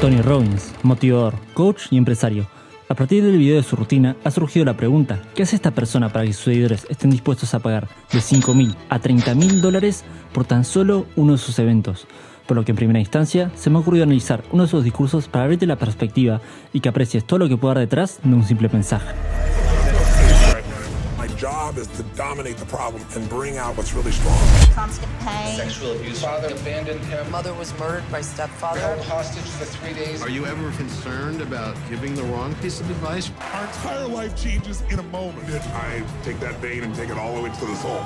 Tony Robbins, motivador, coach y empresario. A partir del video de su rutina ha surgido la pregunta: ¿qué hace esta persona para que sus seguidores estén dispuestos a pagar de $5.000 a $30.000 por tan solo uno de sus eventos? Por lo que en primera instancia se me ha ocurrido analizar uno de sus discursos para abrirte la perspectiva y que aprecies todo lo que puede haber detrás de un simple mensaje. Job is to dominate the problem and bring out what's really strong. Constant pain. Sexual abuse. Father abandoned him. Mother was murdered by stepfather. Held hostage for 3 days. Are you ever concerned about giving the wrong piece of advice? Our entire life changes in a moment. I take that vein and take it all the way to the soul.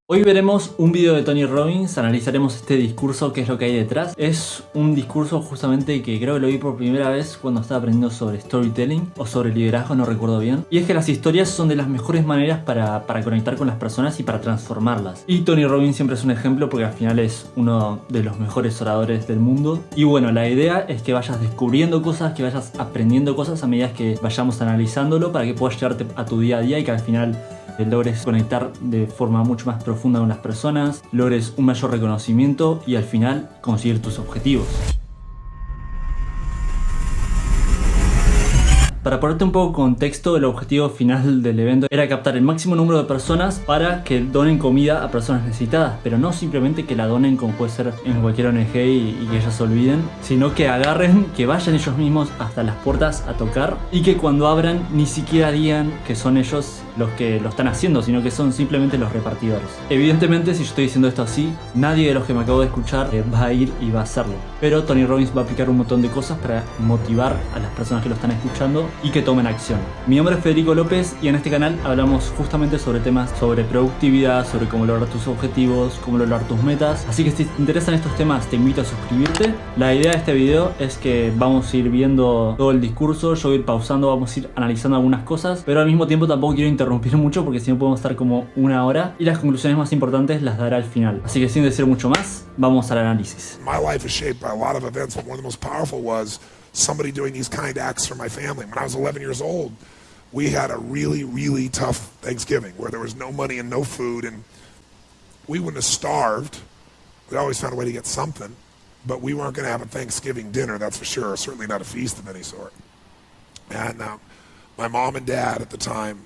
Hoy veremos un video de Tony Robbins, analizaremos este discurso, qué es lo que hay detrás. Es un discurso justamente que creo que lo vi por primera vez cuando estaba aprendiendo sobre storytelling o sobre liderazgo, no recuerdo bien. Y es que las historias son de las mejores maneras para conectar con las personas y para transformarlas. Y Tony Robbins siempre es un ejemplo porque al final es uno de los mejores oradores del mundo. Y bueno, la idea es que vayas descubriendo cosas, que vayas aprendiendo cosas a medida que vayamos analizándolo para que puedas llevarte a tu día a día y que al final logres conectar de forma mucho más profunda con las personas, logres un mayor reconocimiento y al final conseguir tus objetivos. Para ponerte un poco en contexto, el objetivo final del evento era captar el máximo número de personas para que donen comida a personas necesitadas, pero no simplemente que la donen como puede ser en cualquier ONG y que ellas se olviden, sino que agarren, que vayan ellos mismos hasta las puertas a tocar y que cuando abran ni siquiera digan que son ellos los que lo están haciendo, sino que son simplemente los repartidores. Evidentemente, si yo estoy diciendo esto así, nadie de los que me acabo de escuchar va a ir y va a hacerlo. Pero Tony Robbins va a aplicar un montón de cosas para motivar a las personas que lo están escuchando y que tomen acción. Mi nombre es Federico Lopez y en este canal hablamos justamente sobre temas sobre productividad, sobre cómo lograr tus objetivos, cómo lograr tus metas. Así que si te interesan estos temas, te invito a suscribirte. La idea de este video es que vamos a ir viendo todo el discurso, yo voy a ir pausando, vamos a ir analizando algunas cosas, pero al mismo tiempo tampoco quiero interrumpir mucho porque si no podemos estar como una hora y las conclusiones más importantes las daré al final. Así que sin decir mucho más, vamos al análisis. My life is shaped by a lot of events, but one of the most powerful was somebody doing these kind acts for my family. When I was 11 years old, we had a really, really tough Thanksgiving where there was no money and no food, and we wouldn't have starved. We always found a way to get something, but we weren't going to have a Thanksgiving dinner, that's for sure, certainly not a feast of any sort. And my mom and dad at the time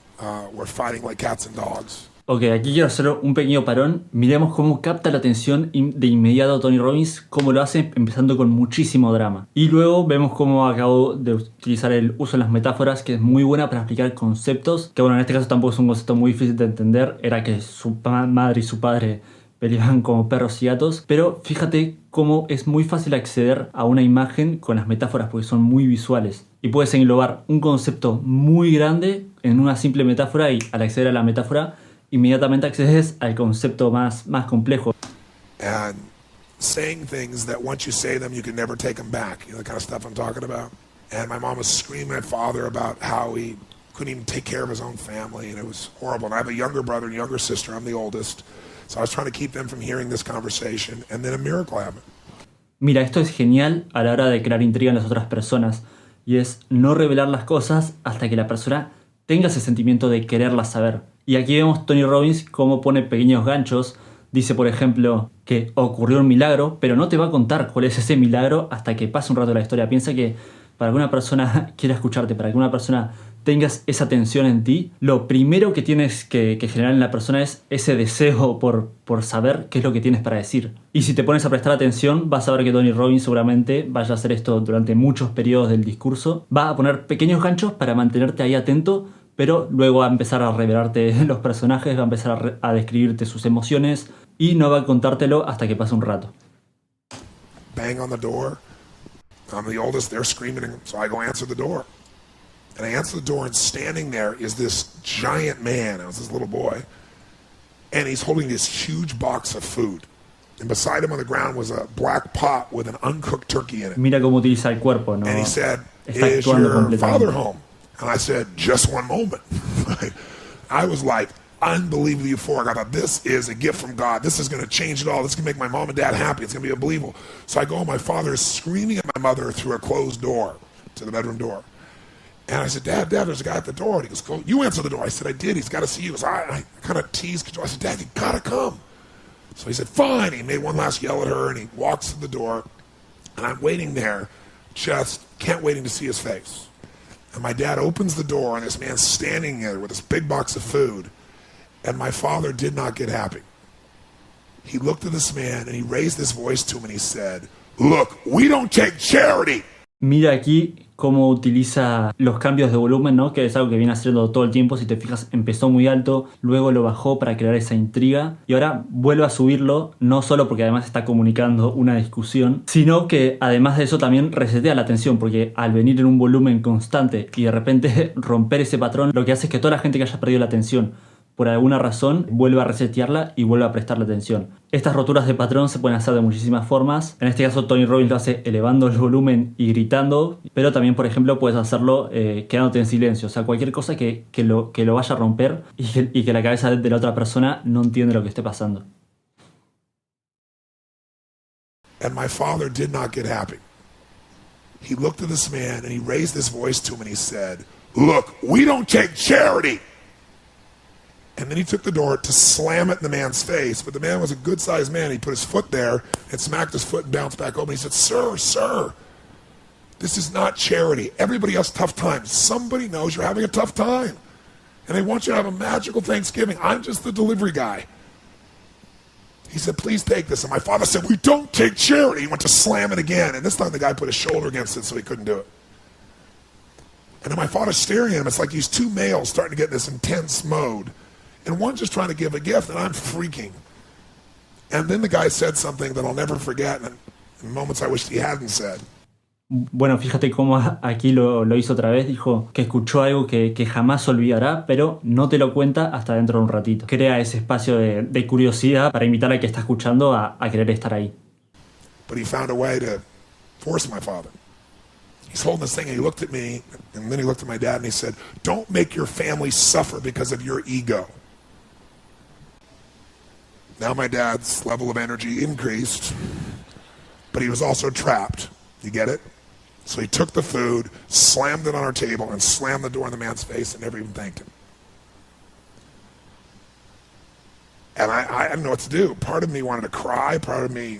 were fighting like cats and dogs. Ok, aquí quiero hacer un pequeño parón. Miremos cómo capta la atención de inmediato Tony Robbins, cómo lo hace empezando con muchísimo drama. Y luego vemos cómo acabo de utilizar el uso de las metáforas, que es muy buena para explicar conceptos, que bueno, en este caso tampoco es un concepto muy difícil de entender. Era que su madre y su padre peleaban como perros y gatos, pero fíjate cómo es muy fácil acceder a una imagen con las metáforas porque son muy visuales. Y puedes englobar un concepto muy grande en una simple metáfora y al acceder a la metáfora inmediatamente accedes al concepto más complejo. And saying things that once you say them, you can never take them back. You know, the kind of stuff I'm talking about. And my mom was screaming at father about how he couldn't even take care of his own family, and it was horrible. And I have a younger brother and younger sister. I'm the oldest. So I was trying to keep them from hearing this conversation, and then a miracle happened. Mira, esto es genial a la hora de crear intriga en las otras personas, y es no revelar las cosas hasta que la persona tenga ese sentimiento de quererlas saber. Y aquí vemos Tony Robbins cómo pone pequeños ganchos. Dice, por ejemplo, que ocurrió un milagro, pero no te va a contar cuál es ese milagro hasta que pase un rato de la historia. Piensa que para que una persona quiera escucharte, para que una persona tengas esa atención en ti, lo primero que tienes que generar en la persona es ese deseo por saber qué es lo que tienes para decir. Y si te pones a prestar atención, vas a ver que Tony Robbins seguramente vaya a hacer esto durante muchos periodos del discurso. Va a poner pequeños ganchos para mantenerte ahí atento, pero luego va a empezar a revelarte los personajes, va a empezar a describirte sus emociones y no va a contártelo hasta que pase un rato. Bang on the door. I'm the oldest, they're screaming, so I go answer the door. And I answer the door, and standing there is this giant man. It was this little boy. And he's holding this huge box of food. And beside him on the ground was a black pot with an uncooked turkey in it. Mira cómo utiliza el cuerpo, ¿no? And he said, Está "Is actuando your completamente. father home?" And I said, "Just one moment." I was like unbelievably euphoric. I thought, this is a gift from God. This is going to change it all. This is going to make my mom and dad happy. It's going to be unbelievable. So I go, my father is screaming at my mother through a closed door to the bedroom door. And I said, Dad, there's a guy at the door. And he goes, go, you answer the door. I said, I did. He's got to see you. So I kind of teased. I said, Dad, you got to come. So he said, fine. He made one last yell at her, and he walks to the door, and I'm waiting there, just can't waiting to see his face. And my dad opens the door, and this man's standing there with this big box of food, and my father did not get happy. He looked at this man, and he raised his voice to him, and he said, look, we don't take charity. Mira aquí cómo utiliza los cambios de volumen, ¿no? Que es algo que viene haciendo todo el tiempo. Si te fijas, empezó muy alto, luego lo bajó para crear esa intriga y ahora vuelve a subirlo, no solo porque además está comunicando una discusión, sino que además de eso también resetea la atención, porque al venir en un volumen constante y de repente romper ese patrón, lo que hace es que toda la gente que haya perdido la atención por alguna razón vuelve a resetearla y vuelve a prestarle atención. Estas roturas de patrón se pueden hacer de muchísimas formas. En este caso Tony Robbins lo hace elevando el volumen y gritando, pero también por ejemplo puedes hacerlo quedándote en silencio. O sea, cualquier cosa que lo vaya a romper y que la cabeza de la otra persona no entiende lo que esté pasando. And my father did not get happy. He looked at this man and he raised his voice to him and he said, look, we don't take charity. And then he took the door to slam it in the man's face. But the man was a good-sized man. He put his foot there and smacked his foot and bounced back open. He said, sir, this is not charity. Everybody has tough times. Somebody knows you're having a tough time. And they want you to have a magical Thanksgiving. I'm just the delivery guy. He said, please take this. And my father said, we don't take charity. He went to slam it again. And this time the guy put his shoulder against it so he couldn't do it. And then my father's staring at him. It's like these two males starting to get in this intense mode. And one's just trying to give a gift, and I'm freaking. And then the guy said something that I'll never forget, and in moments I wish he hadn't said. Bueno, fíjate cómo aquí lo hizo otra vez. Dijo que escuchó algo que jamás olvidará, pero no te lo cuenta hasta dentro de un ratito. Crea ese espacio de curiosidad para invitar al que está escuchando a querer estar ahí. But he found a way to force my father. He's holding this thing, and he looked at me, and then he looked at my dad, and he said, don't make your family suffer because of your ego. Now my dad's level of energy increased, but he was also trapped. You get it? So he took the food, slammed it on our table, and slammed the door in the man's face and never even thanked him. And I didn't know what to do. Part of me wanted to cry. Part of me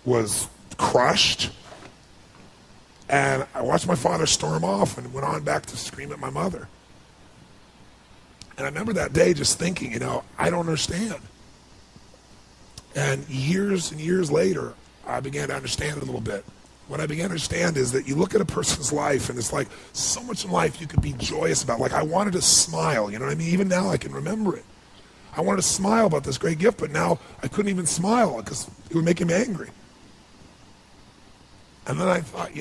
was crushed. And I watched my father storm off and went on back to scream at my mother. And I remember that day just thinking, I don't understand. And years later, I began to understand it a little bit. What I began to understand is that you look at a person's life, and it's like so much in life you could be joyous about. Like I wanted to smile, you know what I mean? Even now I can remember it. I wanted to smile about this great gift, but now I couldn't even smile because it would make him angry. And then I thought,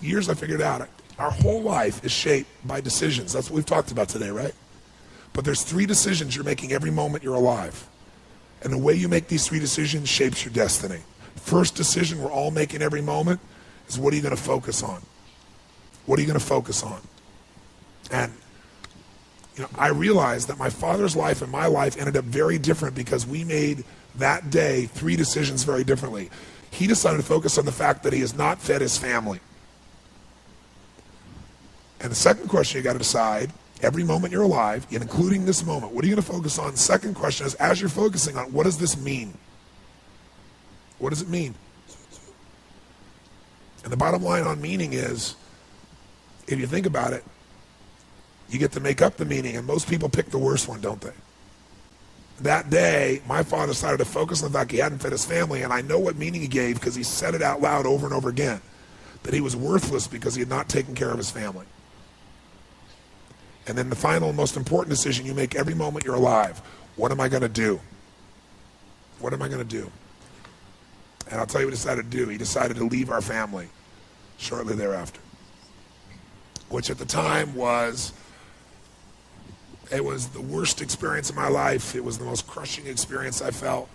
years I figured out, our whole life is shaped by decisions. That's what we've talked about today, right? But there's 3 decisions you're making every moment you're alive. And the way you make these 3 decisions shapes your destiny. First decision we're all making every moment is what are you going to focus on? What are you going to focus on? And, I realized that my father's life and my life ended up very different because we made that day 3 decisions very differently. He decided to focus on the fact that he has not fed his family. And the second question you got to decide, every moment you're alive, and including this moment, what are you going to focus on? Second question is, as you're focusing on, what does this mean? What does it mean? And the bottom line on meaning is, if you think about it, you get to make up the meaning, and most people pick the worst one, don't they? That day, my father decided to focus on the fact he hadn't fed his family, and I know what meaning he gave because he said it out loud over and over again, that he was worthless because he had not taken care of his family. And then the final and most important decision you make every moment you're alive. What am I going to do? What am I going to do? And I'll tell you what he decided to do. He decided to leave our family shortly thereafter. Which at the time was the worst experience of my life. It was the most crushing experience I felt.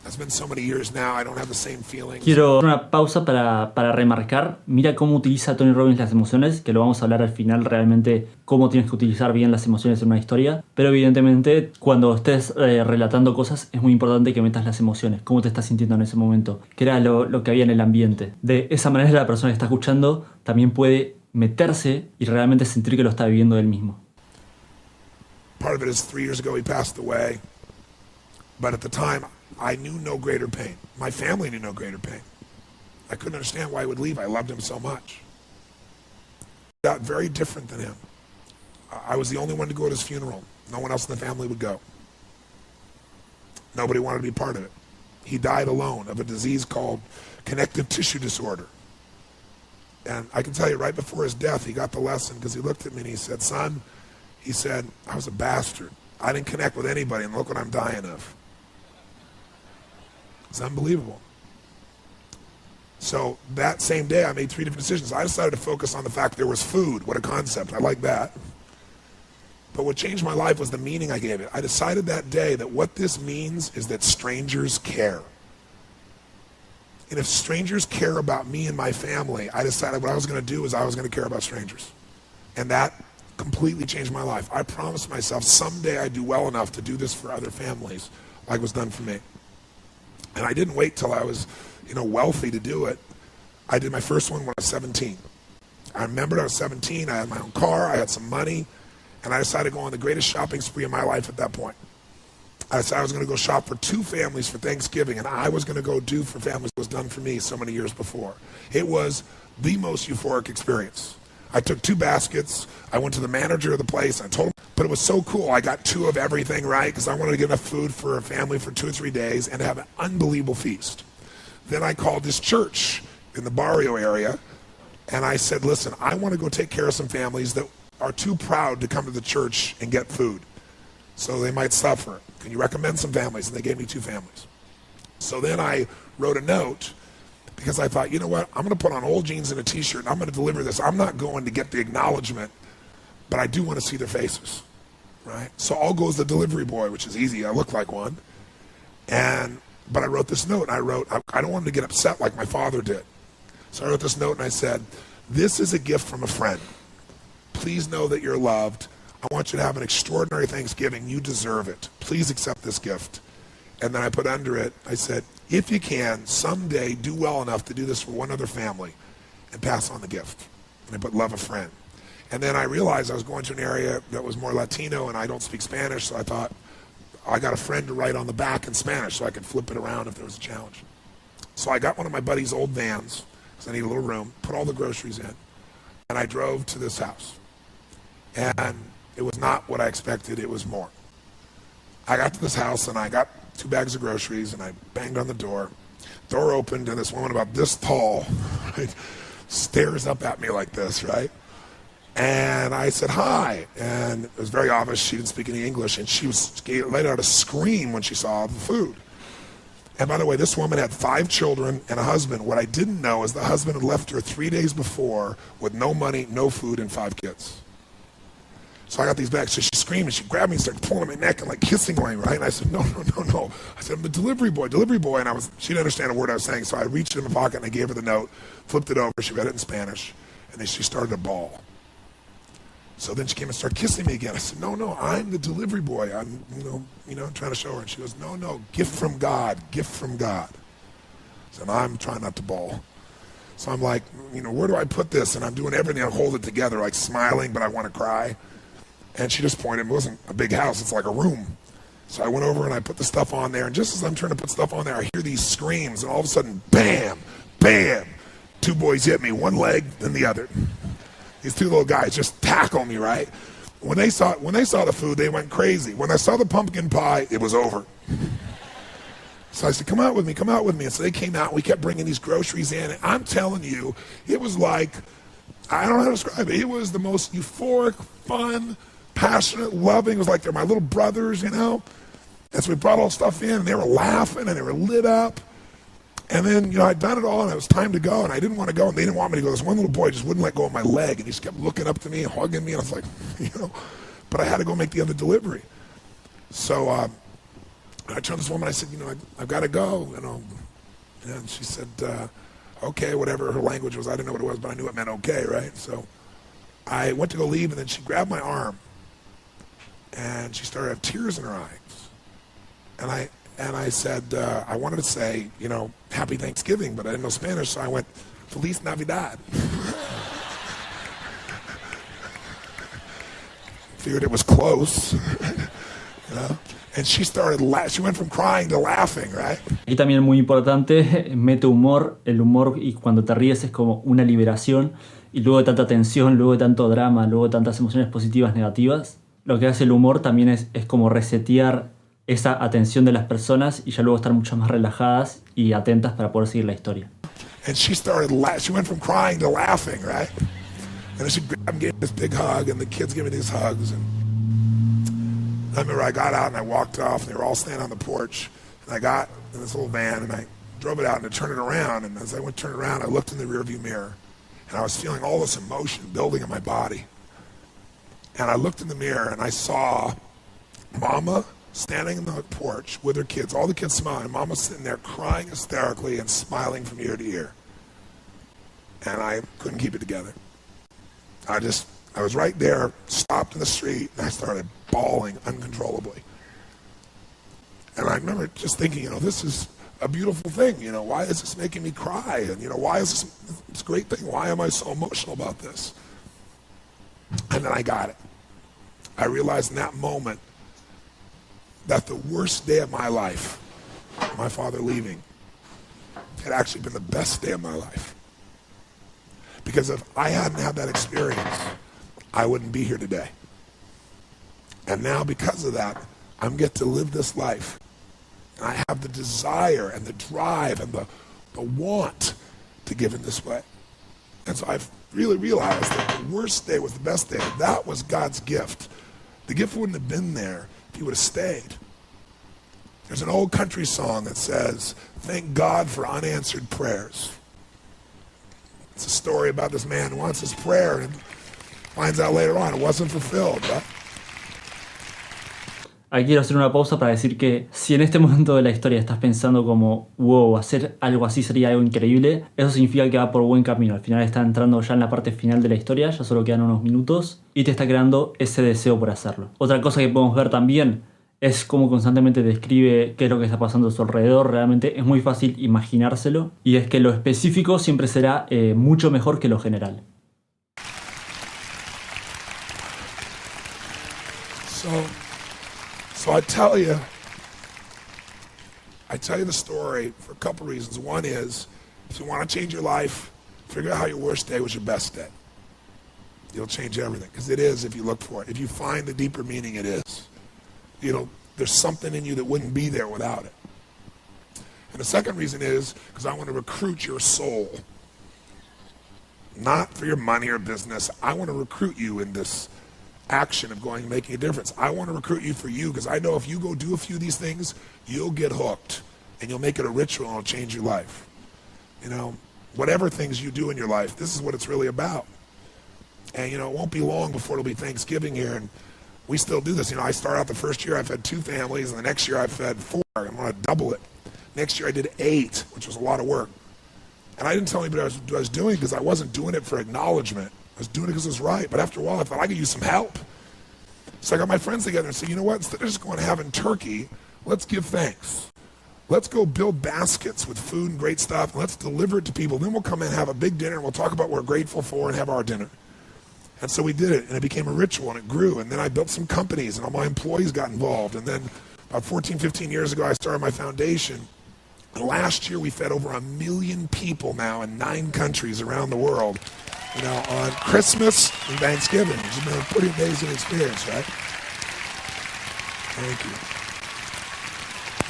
It's been so many years now, I don't have the same feelings. Quiero hacer una pausa para remarcar. Mira cómo utiliza Tony Robbins las emociones, que lo vamos a hablar al final realmente, cómo tienes que utilizar bien las emociones en una historia. Pero evidentemente, cuando estés relatando cosas, es muy importante que metas las emociones. Cómo te estás sintiendo en ese momento. Que era lo que había en el ambiente. De esa manera la persona que está escuchando también puede meterse y realmente sentir que lo está viviendo él mismo. Part of it is 3 years ago he passed away. But at the time, I knew no greater pain. My family knew no greater pain. I couldn't understand why he would leave. I loved him so much. Got very different than him. I was the only one to go to his funeral. No one else in the family would go. Nobody wanted to be part of it. He died alone of a disease called connective tissue disorder. And I can tell you, right before his death, he got the lesson because he looked at me and he said, son, he said, I was a bastard. I didn't connect with anybody, and look what I'm dying of. It's unbelievable. So that same day, I made 3 different decisions. I decided to focus on the fact there was food. What a concept. I like that. But what changed my life was the meaning I gave it. I decided that day that what this means is that strangers care. And if strangers care about me and my family, I decided what I was going to do is I was going to care about strangers. And that completely changed my life. I promised myself someday I'd do well enough to do this for other families like was done for me. And I didn't wait till I was, wealthy to do it. I did my first one when I was 17. I remembered I was 17, I had my own car, I had some money, and I decided to go on the greatest shopping spree of my life at that point. I decided I was going to go shop for 2 families for Thanksgiving, and I was going to go do for families what was done for me so many years before. It was the most euphoric experience. I took 2 baskets, I went to the manager of the place, and I told him, but it was so cool. I got 2 of everything, right? Because I wanted to get enough food for a family for 2 or 3 days and have an unbelievable feast. Then I called this church in the barrio area, and I said, listen, I want to go take care of some families that are too proud to come to the church and get food, so they might suffer. Can you recommend some families? And they gave me 2 families. So then I wrote a note, because I thought, you know what, I'm going to put on old jeans and a t-shirt, and I'm going to deliver this. I'm not going to get the acknowledgement, but I do want to see their faces, right? So all goes the delivery boy, which is easy. I look like one. But I wrote this note, and I don't want him to get upset like my father did. So I wrote this note, and I said, this is a gift from a friend. Please know that you're loved. I want you to have an extraordinary Thanksgiving. You deserve it. Please accept this gift. And then I put under it, I said, if you can, someday do well enough to do this for one other family and pass on the gift. And I put love a friend. And then I realized I was going to an area that was more Latino, and I don't speak Spanish, so I thought, I got a friend to write on the back in Spanish so I could flip it around if there was a challenge. So I got one of my buddy's old vans, because I need a little room, put all the groceries in, and I drove to this house. And it was not what I expected, it was more. I got to this house, and I got 2 bags of groceries, and I banged on the door. Door opened, and this woman about this tall, right, stares up at me like this, right? And I said, hi. And it was very obvious she didn't speak any English, and she let out a scream when she saw the food. And by the way, this woman had 5 children and a husband. What I didn't know is the husband had left her 3 days before with no money, no food, and 5 kids. So I got these bags. So she screamed, and she grabbed me and started pulling my neck and like kissing me, right? And I said, no. I said, I'm the delivery boy. And she didn't understand a word I was saying. So I reached in my pocket and I gave her the note, flipped it over. She read it in Spanish, and then she started to bawl. So then she came and started kissing me again. I said, no, I'm the delivery boy. I'm, trying to show her. And she goes, no, gift from God. I said, I'm trying not to bawl. So I'm like, where do I put this? And I'm doing everything to hold it together, like smiling, but I want to cry. And she just pointed. It wasn't a big house. It's like a room. So I went over and I put the stuff on there. And just as I'm trying to put stuff on there, I hear these screams. And all of a sudden, bam, bam, 2 boys hit me, one leg, then the other. These 2 little guys just tackle me, right? When they saw the food, they went crazy. When I saw the pumpkin pie, it was over. So I said, come out with me. And so they came out, and we kept bringing these groceries in. And I'm telling you, it was like, I don't know how to describe it. It was the most euphoric, fun, passionate, loving. It was like they're my little brothers, And so we brought all stuff in, and they were laughing, and they were lit up. And then, I'd done it all, and it was time to go, and I didn't want to go, and they didn't want me to go. This one little boy just wouldn't let go of my leg, and he just kept looking up to me and hugging me, and I was like, but I had to go make the other delivery. So I turned to this woman, I said, I've got to go, And she said, okay, whatever her language was. I didn't know what it was, but I knew it meant okay, right? So I went to go leave, and then she grabbed my arm, and she started to have tears in her eyes. And I said, I wanted to say, Happy Thanksgiving, but I didn't know Spanish, so I went, Feliz Navidad. Figured it was close, And she she went from crying to laughing, right? Y también muy importante, mete humor. El humor, y cuando te ríes es como una liberación. Y luego de tanta tensión, luego de tanto drama, luego de tantas emociones positivas, negativas, lo que hace el humor también es como resetear esa atención de las personas y ya luego estar mucho más relajadas y atentas para poder seguir la historia. And she went from crying to laughing, right? And she grabbed and gave me this big hug, and the kids gave me these hugs. And I remember I got out and I walked off, and they were all standing on the porch. And I got in this little van, and I drove it out and I turned it around. And as I went to turn it around, I looked in the rearview mirror, and I was feeling all this emotion building in my body. And I looked in the mirror, and I saw Mama standing in the porch with her kids, all the kids smiling. Mama sitting there crying hysterically and smiling from ear to ear. And I couldn't keep it together. I was right there, stopped in the street, and I started bawling uncontrollably. And I remember just thinking, this is a beautiful thing. Why is this making me cry? And, why is this great thing? Why am I so emotional about this? And then I got it. I realized in that moment that the worst day of my life, my father leaving, had actually been the best day of my life. Because if I hadn't had that experience, I wouldn't be here today. And now because of that, I'm get to live this life. And I have the desire and the drive and the want to give in this way. And so I've really realized that the worst day was the best day. That was God's gift. The gift wouldn't have been there if he would have stayed. There's an old country song that says, "Thank God for unanswered prayers." It's a story about this man who wants his prayer and finds out later on it wasn't fulfilled, right? Aquí quiero hacer una pausa para decir que si en este momento de la historia estás pensando como wow, hacer algo así sería algo increíble, eso significa que va por buen camino. Al final está entrando ya en la parte final de la historia, ya solo quedan unos minutos y te está creando ese deseo por hacerlo. Otra cosa que podemos ver también es cómo constantemente describe qué es lo que está pasando a su alrededor. Realmente es muy fácil imaginárselo, y es que lo específico siempre será mucho mejor que lo general. So I tell you the story for a couple reasons. One is, if you want to change your life, figure out how your worst day was your best day. You'll change everything, because it is if you look for it. If you find the deeper meaning, it is. There's something in you that wouldn't be there without it. And the second reason is because I want to recruit your soul. Not for your money or business. I want to recruit you in this action of going and making a difference. I want to recruit you for you, because I know if you go do a few of these things, you'll get hooked and you'll make it a ritual and it'll change your life. Whatever things you do in your life, this is what it's really about. And it won't be long before it'll be Thanksgiving here, and we still do this. I start out the first year I fed 2 families, and the next year I fed 4. I'm going to double it. Next year I did 8, which was a lot of work. And I didn't tell anybody what I was doing, because I wasn't doing it for acknowledgement. I was doing it because it was right. But after a while, I thought I could use some help. So I got my friends together and said, instead of just going and having turkey, let's give thanks. Let's go build baskets with food and great stuff, and let's deliver it to people. Then we'll come in and have a big dinner, and we'll talk about what we're grateful for and have our dinner. And so we did it, and it became a ritual, and it grew. And then I built some companies, and all my employees got involved. And then about 14, 15 years ago, I started my foundation. And last year, we fed over 1 million people now in 9 countries around the world, on Christmas and Thanksgiving. It's been a pretty amazing experience, right? Thank you.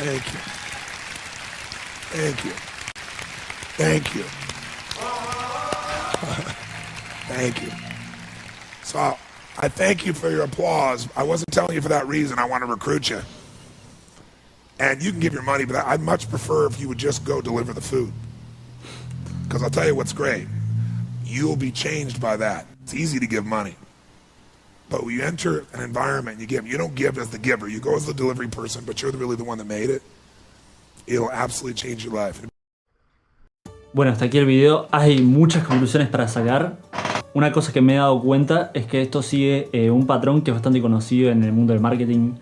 Thank you. Thank you. Thank you. Thank you. So I thank you for your applause. I wasn't telling you for that reason. I want to recruit you. And you can give your money, but I'd much prefer if you would just go deliver the food. Because I'll tell you what's great. You'll be changed by that. It's easy to give money. But when you enter an environment and you give, you don't give as the giver. You go as the delivery person, but you're really the one that made it. It'll absolutely change your life. Bueno, hasta aquí el video. Hay muchas conclusiones para sacar. Una cosa que me he dado cuenta es que esto sigue un patrón que es bastante conocido en el mundo del marketing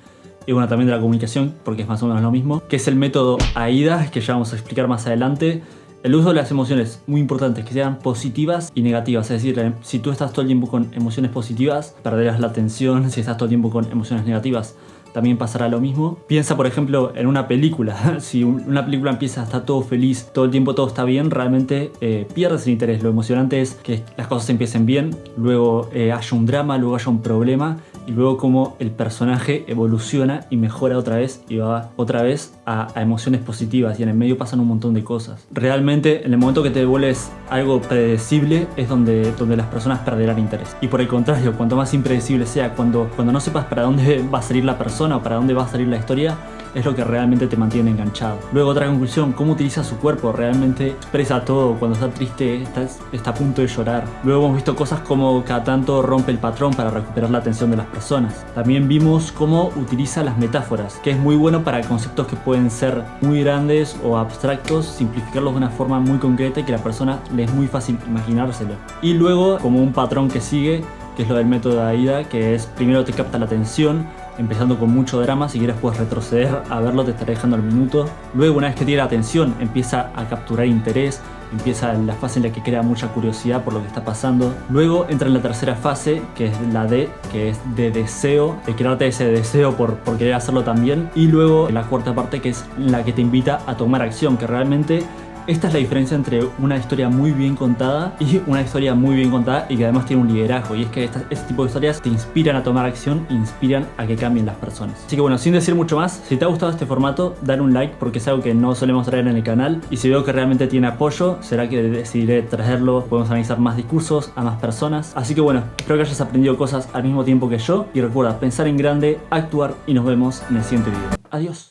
y bueno, también de la comunicación, porque es más o menos lo mismo, que es el método AIDA, que ya vamos a explicar más adelante. El uso de las emociones, muy importante, que sean positivas y negativas. Es decir, si tú estás todo el tiempo con emociones positivas, perderás la atención. Si estás todo el tiempo con emociones negativas, también pasará lo mismo. Piensa por ejemplo en una película. Si una película empieza, está todo feliz, todo el tiempo todo está bien, realmente pierdes el interés. Lo emocionante es que las cosas empiecen bien, luego haya un drama, luego haya un problema, y luego como el personaje evoluciona y mejora otra vez y va otra vez a emociones positivas, y en el medio pasan un montón de cosas. Realmente en el momento que te vuelves algo predecible es donde las personas perderán interés. Y por el contrario, cuanto más impredecible sea, cuando no sepas para dónde va a salir la persona o para dónde va a salir la historia, es lo que realmente te mantiene enganchado. Luego, otra conclusión: cómo utiliza su cuerpo. Realmente expresa todo. Cuando está triste, está a punto de llorar. Luego hemos visto cosas como cada tanto rompe el patrón para recuperar la atención de las personas. También vimos cómo utiliza las metáforas, que es muy bueno para conceptos que pueden ser muy grandes o abstractos, simplificarlos de una forma muy concreta y que a la persona le es muy fácil imaginárselo. Y luego, como un patrón que sigue, que es lo del método de Aida, que es primero te capta la atención, empezando con mucho drama. Si quieres puedes retroceder a verlo, te estaré dejando el minuto. Luego, una vez que tiene la atención, empieza a capturar interés, empieza la fase en la que crea mucha curiosidad por lo que está pasando. Luego entra en la tercera fase, que es la D, que es de deseo, de crearte ese deseo por querer hacerlo también. Y luego la cuarta parte, que es la que te invita a tomar acción, que realmente esta es la diferencia entre una historia muy bien contada y una historia muy bien contada y que además tiene un liderazgo. Y es que este tipo de historias te inspiran a tomar acción, inspiran a que cambien las personas. Así que bueno, sin decir mucho más, si te ha gustado este formato, dale un like porque es algo que no solemos traer en el canal. Y si veo que realmente tiene apoyo, será que decidiré traerlo. Podemos analizar más discursos a más personas. Así que bueno, espero que hayas aprendido cosas al mismo tiempo que yo. Y recuerda, pensar en grande, actuar, y nos vemos en el siguiente video. Adiós.